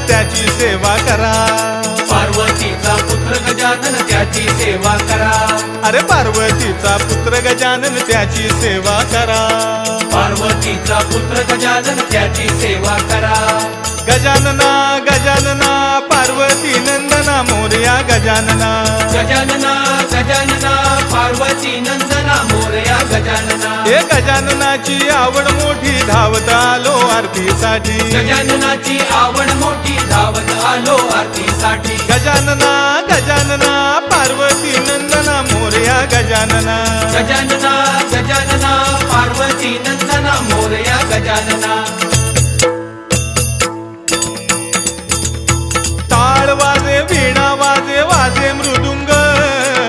त्याची सेवा करा. पार्वतीचा पुत्र गजानन त्याची सेवा करा. अरे पार्वतीचा पुत्र गजानन त्याची सेवा करा. पार्वतीचा पुत्र गजानन त्याची सेवा करा. गजानना गजानना पार्वती नंदना मोरया गजानना. गजानना गजानना पार्वती नंदना मोरया गजानना. हे गजाननाची आवड मोठी धावत आलो आरतीसाठी. गजाननाची आवड मोठी धावत आलो आरतीसाठी. गजानना गजानना पार्वती नंदना मोरया गजानना.